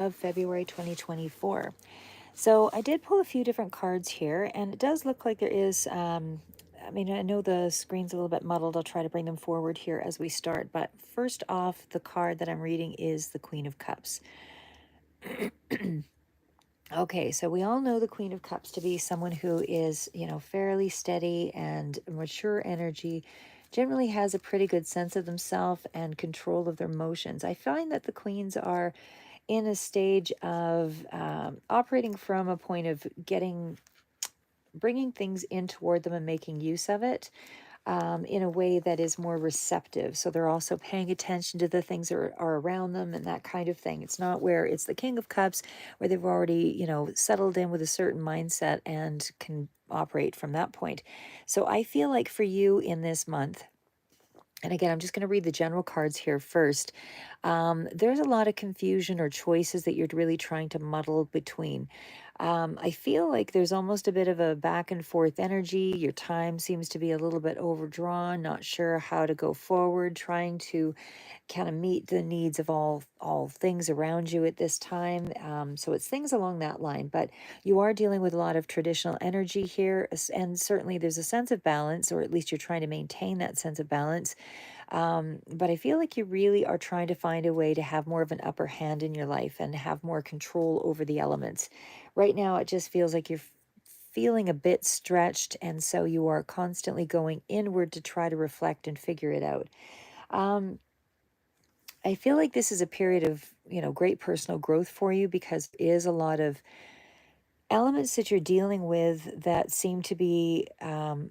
of February 2024. So I did pull a few different cards here, and it does look like there is. I mean, I know the screen's a little bit muddled. I'll try to bring them forward here as we start. But first off, the card that I'm reading is the Queen of Cups. Okay, so we all know the Queen of Cups to be someone who is, fairly steady and mature energy, generally has a pretty good sense of themselves and control of their emotions. I find that the queens are in a stage of operating from a point of bringing things in toward them and making use of it in a way that is more receptive. So they're also paying attention to the things that are around them and that kind of thing. It's not where it's the King of Cups where they've already, settled in with a certain mindset and can operate from that point. So I feel like for you in this month, and again, I'm just going to read the general cards here first. There's a lot of confusion or choices that you're really trying to muddle between. I feel like there's almost a bit of a back and forth energy. Your time seems to be a little bit overdrawn, not sure how to go forward, trying to kind of meet the needs of all things around you at this time. So it's things along that line, but you are dealing with a lot of traditional energy here, and certainly there's a sense of balance, or at least you're trying to maintain that sense of balance. But I feel like you really are trying to find a way to have more of an upper hand in your life and have more control over the elements. Right now, it just feels like you're feeling a bit stretched, and so you are constantly going inward to try to reflect and figure it out. Um, I feel like this is a period of, great personal growth for you because it is a lot of elements that you're dealing with that seem to be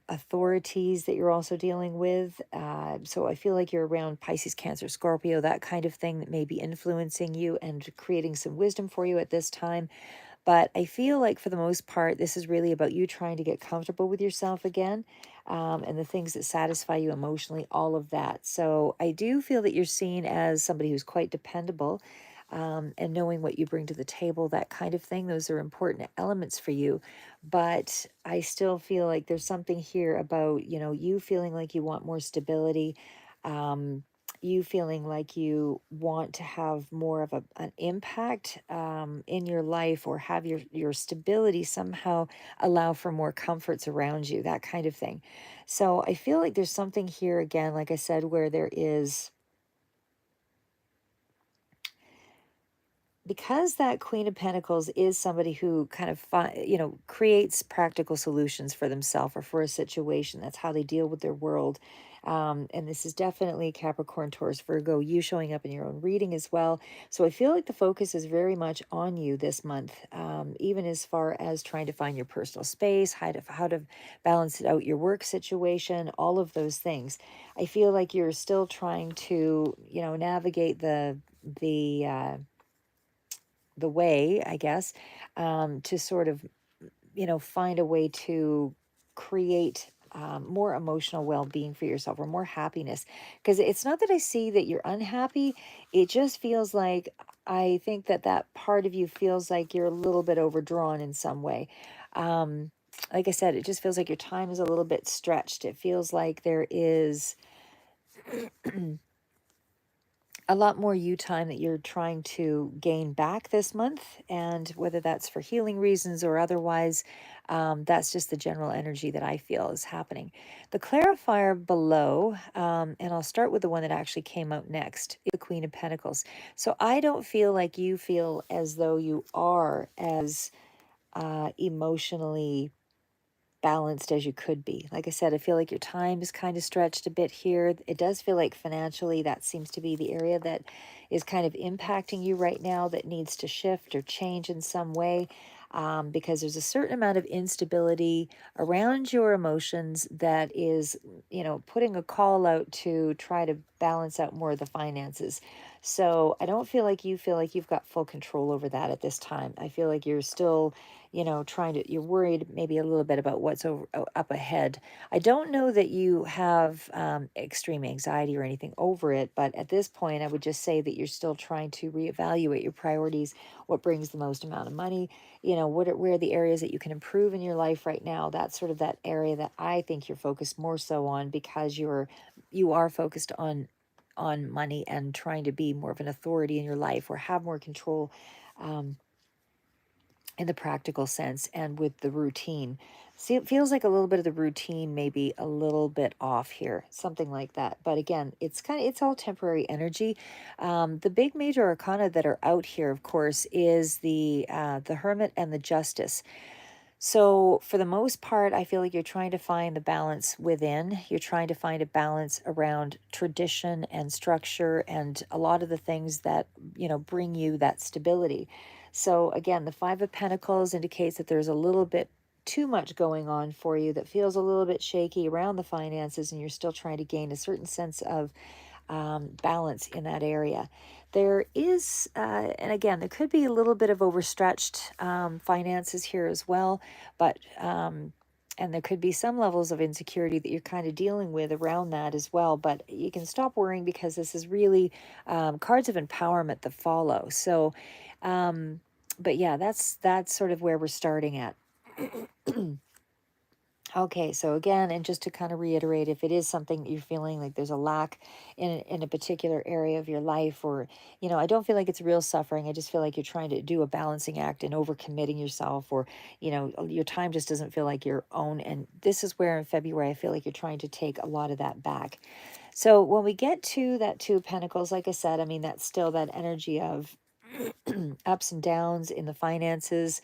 authorities that you're also dealing with. So I feel like you're around Pisces, Cancer, Scorpio, that kind of thing that may be influencing you and creating some wisdom for you at this time. But I feel like for the most part, this is really about you trying to get comfortable with yourself again, and the things that satisfy you emotionally, all of that. So I do feel that you're seen as somebody who's quite dependable, and knowing what you bring to the table, that kind of thing. Those are important elements for you. But I still feel like there's something here about, you feeling like you want more stability. You feeling like you want to have more of an impact in your life, or have your stability somehow allow for more comforts around you, that kind of thing. So I feel like there's something here again, like I said, where there is, because that Queen of Pentacles is somebody who kind of creates practical solutions for themselves or for a situation. That's how they deal with their world. And this is definitely Capricorn, Taurus, Virgo, you showing up in your own reading as well. So I feel like the focus is very much on you this month, even as far as trying to find your personal space, how to balance it out, your work situation, all of those things. I feel like you're still trying to, navigate the way, I guess, to sort of, find a way to create more emotional well being for yourself, or more happiness. Because it's not that I see that you're unhappy, it just feels like I think that that part of you feels like you're a little bit overdrawn in some way. Um, like I said, it just feels like your time is a little bit stretched. It feels like there is a lot more you time that you're trying to gain back this month, and whether that's for healing reasons or otherwise, that's just the general energy that I feel is happening. The clarifier below, and I'll start with the one that actually came out next, is the Queen of Pentacles. So I don't feel like you feel as though you are as emotionally balanced as you could be. Like I said, I feel like your time is kind of stretched a bit here. It does feel like financially that seems to be the area that is kind of impacting you right now, that needs to shift or change in some way. Because there's a certain amount of instability around your emotions that is, putting a call out to try to balance out more of the finances. So I don't feel like you feel like you've got full control over that at this time. I feel like you're still, you're worried maybe a little bit about what's up ahead. I don't know that you have extreme anxiety or anything over it, but at this point, I would just say that you're still trying to reevaluate your priorities, what brings the most amount of money, where are the areas that you can improve in your life right now. That's sort of that area that I think you're focused more so on, because you are focused on money and trying to be more of an authority in your life, or have more control um, in the practical sense and with the routine. See, it feels like a little bit of the routine maybe a little bit off here, something like that. But again, it's all temporary energy. The big major arcana that are out here, of course, is the Hermit and the Justice. So, for the most part, I feel like you're trying to find the balance within. You're trying to find a balance around tradition and structure and a lot of the things that, bring you that stability. So, again, the Five of Pentacles indicates that there's a little bit too much going on for you that feels a little bit shaky around the finances, and you're still trying to gain a certain sense of balance in that area. There is, and again, there could be a little bit of overstretched finances here as well, but and there could be some levels of insecurity that you're kind of dealing with around that as well. But you can stop worrying because this is really cards of empowerment that follow. So, um, but yeah, that's sort of where we're starting at. Okay, so again, and just to kind of reiterate, if it is something that you're feeling like there's a lack in a particular area of your life, or I don't feel like it's real suffering. I just feel like you're trying to do a balancing act and overcommitting yourself, or your time just doesn't feel like your own. And this is where in February I feel like you're trying to take a lot of that back. So when we get to that Two of Pentacles, like I said, I mean that's still that energy of ups and downs in the finances,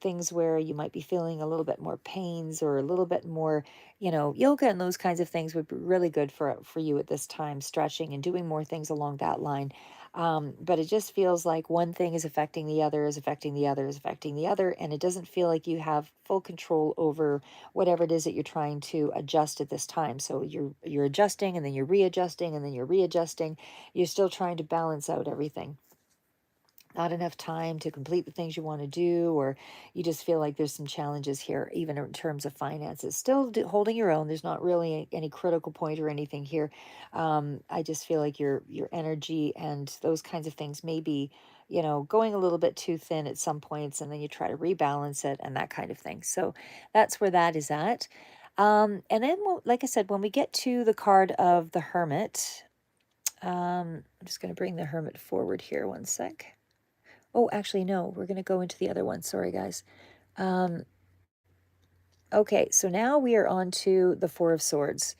things where you might be feeling a little bit more pains or a little bit more, yoga and those kinds of things would be really good for you at this time, stretching and doing more things along that line. But it just feels like one thing is affecting the other, is affecting the other, is affecting the other, and it doesn't feel like you have full control over whatever it is that you're trying to adjust at this time. So you're adjusting, and then you're readjusting, and then you're readjusting. You're still trying to balance out everything. Not enough time to complete the things you want to do, or you just feel like there's some challenges here, even in terms of finances. Still holding your own. There's not really any critical point or anything here. I just feel like your energy and those kinds of things may be, going a little bit too thin at some points, and then you try to rebalance it and that kind of thing. So that's where that is at. And then, like I said, when we get to the card of the Hermit, I'm just going to bring the Hermit forward here one sec. Oh, actually, no, we're going to go into the other one. Sorry, guys. Um, okay, so now we are on to the Four of Swords.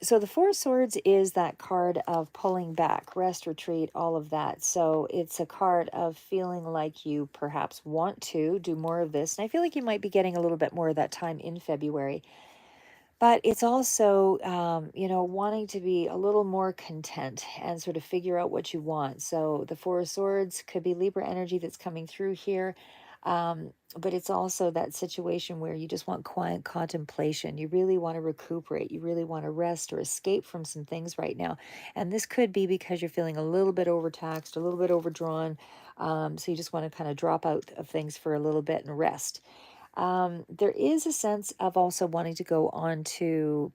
So the Four of Swords is that card of pulling back, rest, retreat, all of that. So it's a card of feeling like you perhaps want to do more of this. And I feel like you might be getting a little bit more of that time in February. But it's also, wanting to be a little more content and sort of figure out what you want. So the Four of Swords could be Libra energy that's coming through here. But it's also that situation where you just want quiet contemplation. You really want to recuperate. You really want to rest or escape from some things right now. And this could be because you're feeling a little bit overtaxed, a little bit overdrawn. So you just want to kind of drop out of things for a little bit and rest. There is a sense of also wanting to go on to,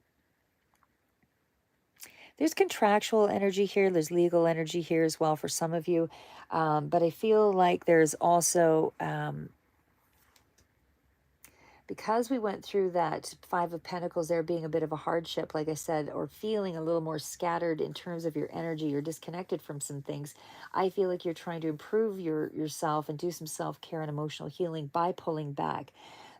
there's contractual energy here, there's legal energy here as well for some of you. But I feel like there's also, because we went through that Five of Pentacles there being a bit of a hardship, like I said, or feeling a little more scattered in terms of your energy, you're disconnected from some things. I feel like you're trying to improve yourself and do some self-care and emotional healing by pulling back.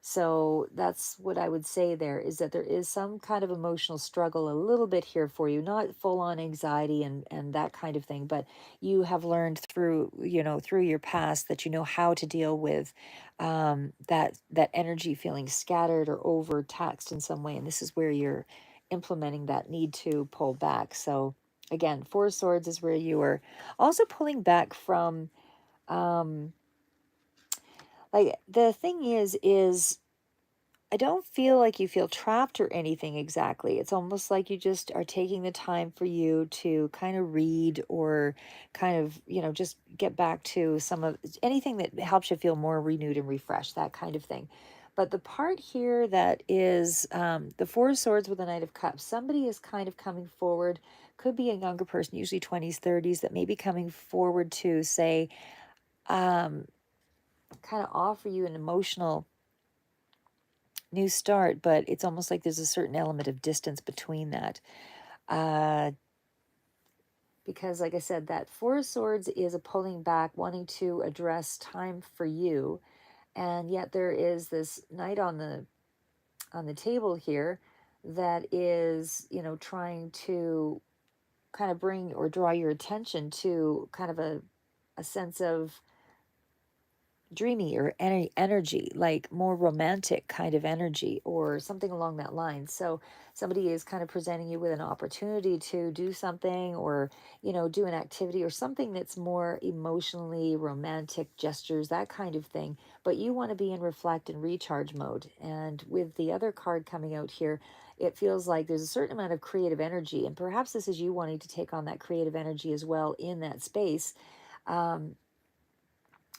So that's what I would say there, is that there is some kind of emotional struggle a little bit here for you, not full on anxiety and that kind of thing, but you have learned through, through your past that you know how to deal with that energy feeling scattered or overtaxed in some way, and this is where you're implementing that need to pull back. So again, Four of Swords is where you are also pulling back from, um like the thing is I don't feel like you feel trapped or anything exactly. It's almost like you just are taking the time for you to kind of read, or kind of, just get back to some of anything that helps you feel more renewed and refreshed, that kind of thing. But the part here that is, the Four of Swords with the Knight of Cups, somebody is kind of coming forward, could be a younger person, usually 20s, 30s, that may be coming forward to say, um, kind of offer you an emotional new start, but it's almost like there's a certain element of distance between that. Uh, because like I said, that Four of Swords is a pulling back, wanting to address time for you, and yet there is this Knight on the table here that is, trying to kind of bring or draw your attention to kind of a sense of dreamy or energy, like more romantic kind of energy or something along that line. So somebody is kind of presenting you with an opportunity to do something, or do an activity or something that's more emotionally romantic, gestures, that kind of thing, but you want to be in reflect and recharge mode. And with the other card coming out here, it feels like there's a certain amount of creative energy, and perhaps this is you wanting to take on that creative energy as well in that space. um,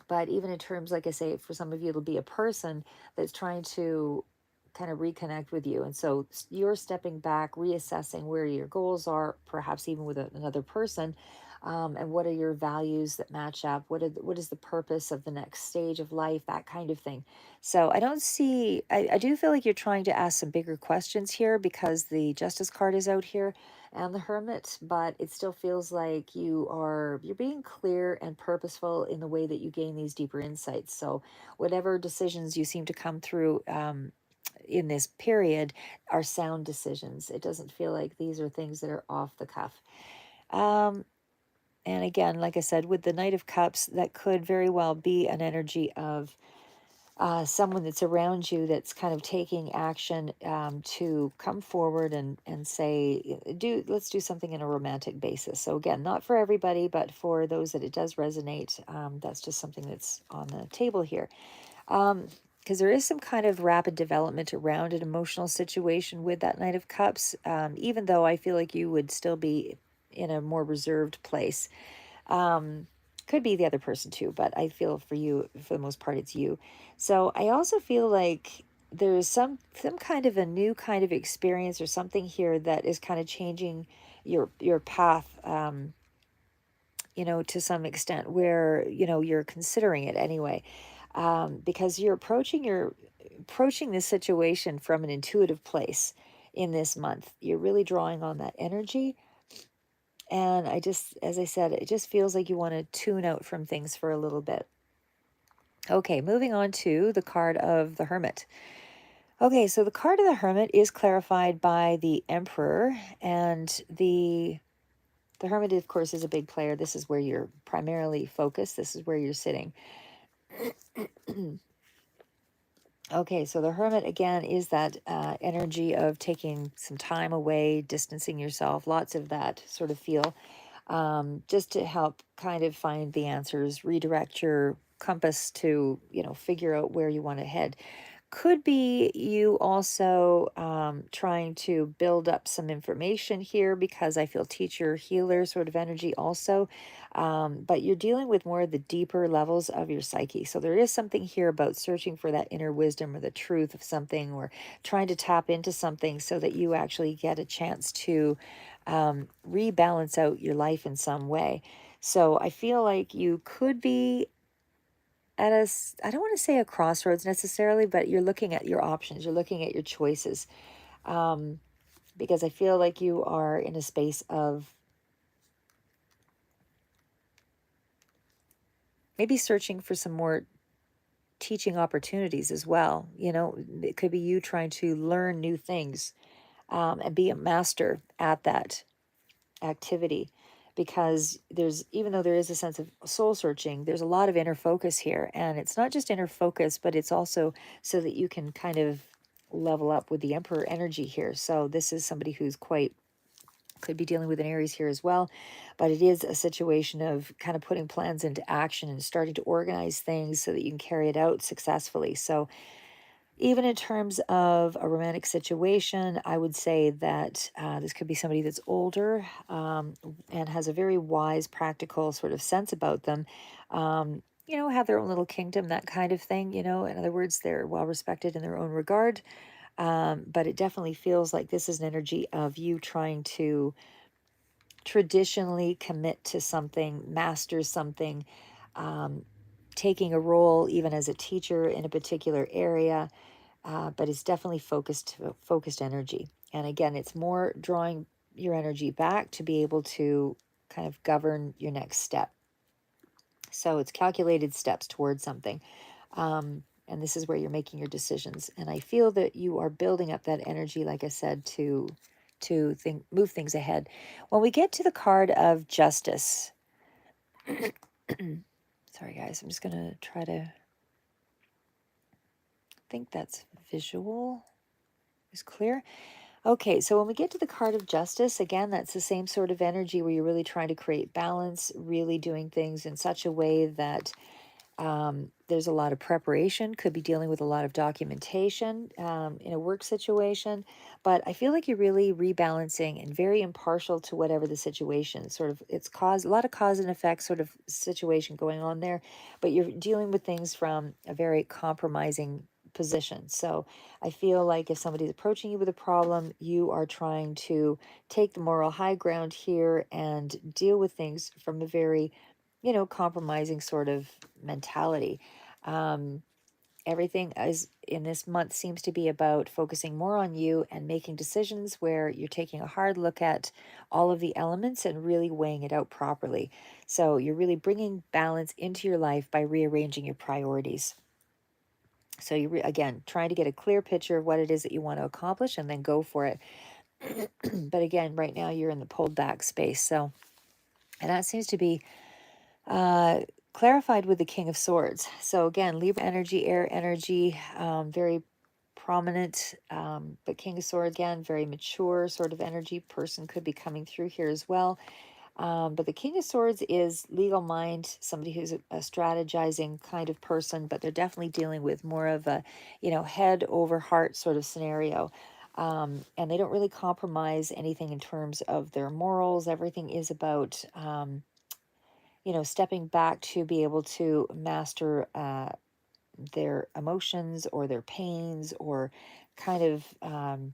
but even in terms, like I say, for some of you, it'll be a person that's trying to kind of reconnect with you. And so you're stepping back, reassessing where your goals are, perhaps even with another person. And what are your values that match up? What is the purpose of the next stage of life? That kind of thing. So I don't see, I do feel like you're trying to ask some bigger questions here because the Justice card is out here and the Hermit, but it still feels like you're being clear and purposeful in the way that you gain these deeper insights. So whatever decisions you seem to come through in this period are sound decisions. It doesn't feel like these are things that are off the cuff. um and again, like I said, with the Knight of Cups, that could very well be an energy of someone that's around you that's kind of taking action, to come forward and say, let's do something in a romantic basis. So again, not for everybody, but for those that it does resonate, that's just something that's on the table here. Because there is some kind of rapid development around an emotional situation with that Knight of Cups, even though I feel like you would still be in a more reserved place. um, could be the other person too, but I feel for you, for the most part, it's you. So I also feel like there's some kind of a new kind of experience or something here that is kind of changing your path, to some extent, where you're considering it anyway, because you're approaching this situation from an intuitive place in this month. You're really drawing on that energy, and as I said, it just feels like you want to tune out from things for a little bit. Okay, moving on to the card of the Hermit. Okay, so the card of the Hermit is clarified by the Emperor, and the Hermit, of course, is a big player. This is where you're primarily focused. This is where you're sitting. Okay, so the Hermit, again, is that energy of taking some time away, distancing yourself, lots of that sort of feel, just to help kind of find the answers, redirect your compass to, figure out where you want to head. Could be you also trying to build up some information here, because I feel teacher healer sort of energy also. But you're dealing with more of the deeper levels of your psyche. So there is something here about searching for that inner wisdom or the truth of something, or trying to tap into something so that you actually get a chance to rebalance out your life in some way. So I feel like you could be at I don't want to say a crossroads necessarily, but you're looking at your options, you're looking at your choices. um, because I feel like you are in a space of maybe searching for some more teaching opportunities as well. It could be you trying to learn new things, and be a master at that activity, because even though there is a sense of soul searching, there's a lot of inner focus here, and it's not just inner focus, but it's also so that you can kind of level up with the Emperor energy here. So this is somebody who's quite could be dealing with an Aries here as well, but it is a situation of kind of putting plans into action and starting to organize things so that you can carry it out successfully. So even in terms of a romantic situation, I would say that this could be somebody that's older, and has a very wise, practical sort of sense about them. Have their own little kingdom, that kind of thing. In other words, they're well respected in their own regard. But it definitely feels like this is an energy of you trying to traditionally commit to something, master something, um, taking a role even as a teacher in a particular area, but it's definitely focused energy. And again, it's more drawing your energy back to be able to kind of govern your next step. So it's calculated steps towards something. And this is where you're making your decisions. And I feel that you are building up that energy, like I said, to move things ahead. When we get to the card of justice, sorry guys, I'm just gonna try to think that's visual is clear. Okay, so when we get to the card of justice, again, that's the same sort of energy where you're really trying to create balance, really doing things in such a way that there's a lot of preparation, could be dealing with a lot of documentation in a work situation. But I feel like you're really rebalancing and very impartial to whatever the situation. Sort of, it's a lot of cause and effect sort of situation going on there. But you're dealing with things from a very compromising position. So I feel like if somebody's approaching you with a problem, you are trying to take the moral high ground here and deal with things from a very compromising sort of mentality. Um, Everything is in this month seems to be about focusing more on you and making decisions where you're taking a hard look at all of the elements and really weighing it out properly. So you're really bringing balance into your life by rearranging your priorities. So again, trying to get a clear picture of what it is that you want to accomplish and then go for it. But again, right now you're in the pulled back space. So, and that seems to be uh, clarified with the King of Swords. So again, Libra energy, air energy, very prominent, but King of Swords, again, very mature sort of energy person could be coming through here as well. But the King of Swords is legal mind, somebody who's a strategizing kind of person, but they're definitely dealing with more of a, head over heart sort of scenario. And they don't really compromise anything in terms of their morals. Everything is about, stepping back to be able to master their emotions or their pains or kind of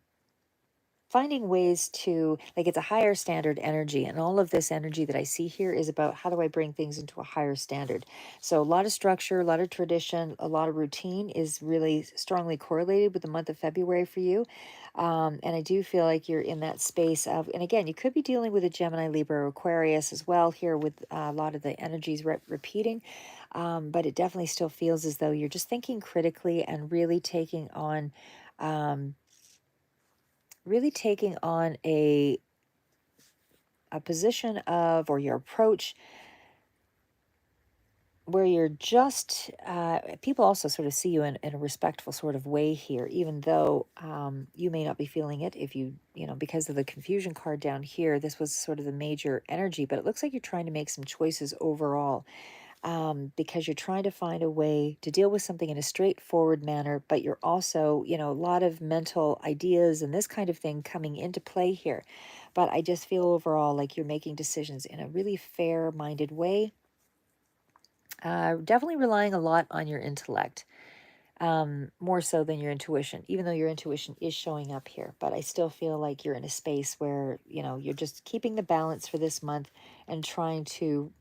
finding ways to, like, it's a higher standard energy, and all of this energy that I see here is about how do I bring things into a higher standard. So a lot of structure, a lot of tradition, a lot of routine is really strongly correlated with the month of February for you. And I do feel like you're in that space of, and again, you could be dealing with a Gemini, Libra, or Aquarius as well here with a lot of the energies repeating. But it definitely still feels as though you're just thinking critically and um, really taking on a position of, or your approach where you're just people also sort of see you in a respectful sort of way here, even though you may not be feeling it if because of the confusion card down here. This was sort of the major energy, but it looks like you're trying to make some choices overall, because you're trying to find a way to deal with something in a straightforward manner, but you're also, a lot of mental ideas and this kind of thing coming into play here. But I just feel overall like you're making decisions in a really fair minded way, definitely relying a lot on your intellect. More so than your intuition, even though your intuition is showing up here. But I still feel like you're in a space where, you're just keeping the balance for this month and trying to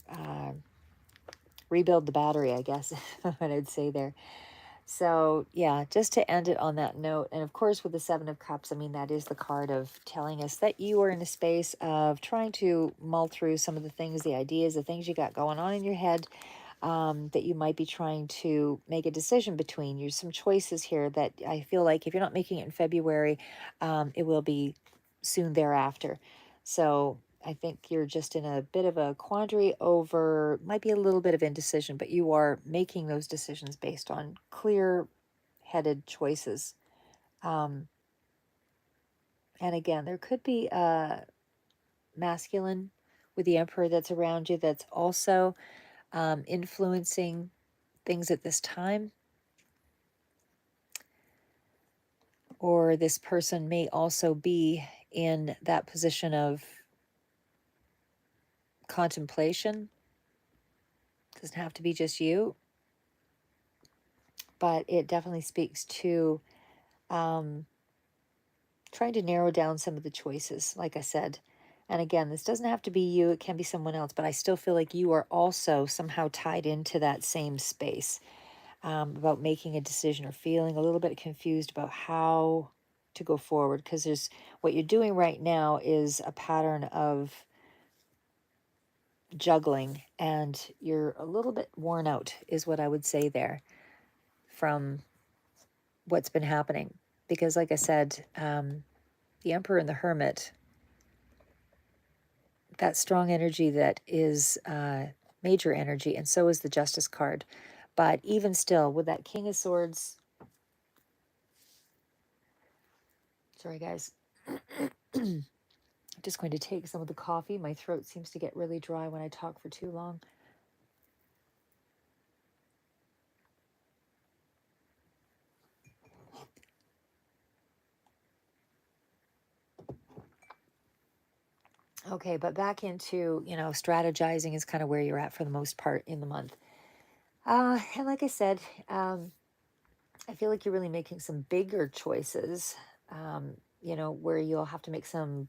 rebuild the battery, I guess, what I'd say there. So, yeah, just to end it on that note. And of course, with the Seven of Cups, I mean, that is the card of telling us that you are in a space of trying to mull through some of the things, the ideas, the things you got going on in your head, that you might be trying to make a decision between. There's some choices here that I feel like if you're not making it in February, it will be soon thereafter. So I think you're just in a bit of a quandary over, might be a little bit of indecision, but you are making those decisions based on clear headed choices. Um, and again, there could be a masculine with the emperor that's around you that's also influencing things at this time. Or this person may also be in that position of contemplation. Doesn't have to be just you, but it definitely speaks to um, trying to narrow down some of the choices, like I said. And again, this doesn't have to be you, it can be someone else, but I still feel like you are also somehow tied into that same space, about making a decision or feeling a little bit confused about how to go forward. Because there's what you're doing right now is a pattern of juggling, and you're a little bit worn out, is what I would say there from what's been happening. Because, like I said, the Emperor and the Hermit, that strong energy that is major energy, and so is the Justice card. But even still, with that King of Swords, sorry guys, I'm just going to take some of the coffee. My throat seems to get really dry when I talk for too long. Okay, but back into, strategizing is kind of where you're at for the most part in the month. And like I said, I feel like you're really making some bigger choices, where you'll have to make some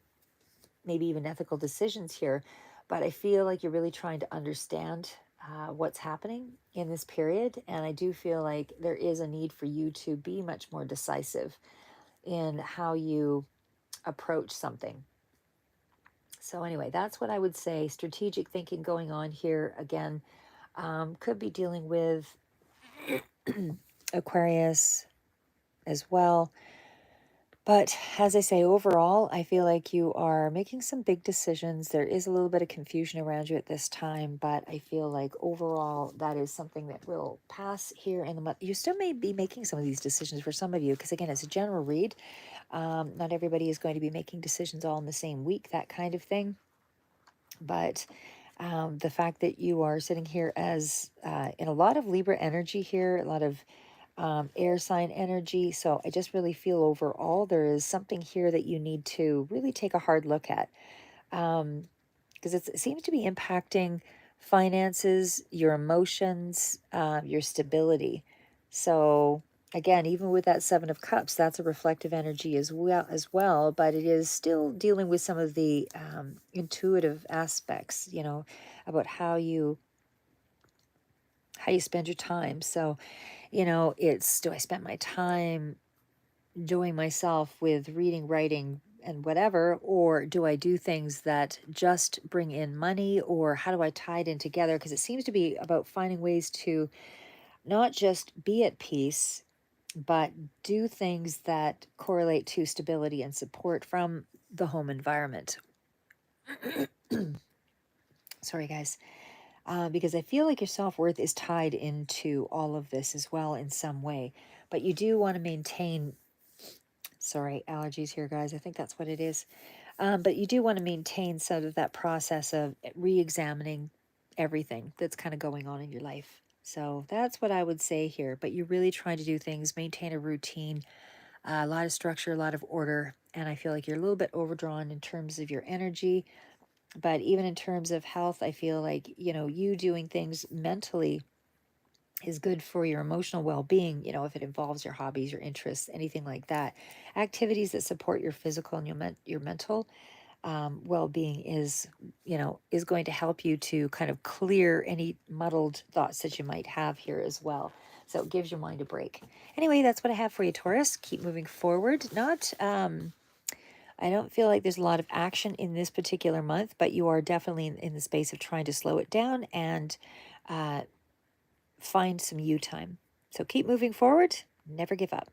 maybe even ethical decisions here. But I feel like you're really trying to understand what's happening in this period. And I do feel like there is a need for you to be much more decisive in how you approach something. So, anyway, that's what I would say. Strategic thinking going on here again. Could be dealing with Aquarius as well. But as I say, overall, I feel like you are making some big decisions. There is a little bit of confusion around you at this time, but I feel like overall that is something that will pass here in the month. You still may be making some of these decisions for some of you, because again, it's a general read. Not everybody is going to be making decisions all in the same week, that kind of thing. But the fact that you are sitting here as in a lot of Libra energy here, a lot of air sign energy. So I just really feel overall there is something here that you need to really take a hard look at, because it seems to be impacting finances, your emotions, your stability. So again, even with that Seven of Cups, that's a reflective energy as well, but it is still dealing with some of the intuitive aspects, about how you spend your time. So it's, do I spend my time enjoying myself with reading, writing, and whatever, or do I do things that just bring in money, or how do I tie it in together? Because it seems to be about finding ways to not just be at peace, but do things that correlate to stability and support from the home environment. Sorry, guys. Because I feel like your self worth is tied into all of this as well in some way. But you do want to maintain, sorry, allergies here, guys. I think that's what it is. But you do want to maintain sort of that process of re examining everything that's kind of going on in your life. So that's what I would say here. But you're really trying to do things, maintain a routine, a lot of structure, a lot of order. And I feel like you're a little bit overdrawn in terms of your energy. But even in terms of health, I feel like, you doing things mentally is good for your emotional well-being, if it involves your hobbies, your interests, anything like that. Activities that support your physical and your mental well-being is going to help you to kind of clear any muddled thoughts that you might have here as well. So it gives your mind a break. Anyway, that's what I have for you, Taurus. Keep moving forward. Not I don't feel like there's a lot of action in this particular month, but you are definitely in the space of trying to slow it down and uh, find some you time. So keep moving forward. Never give up.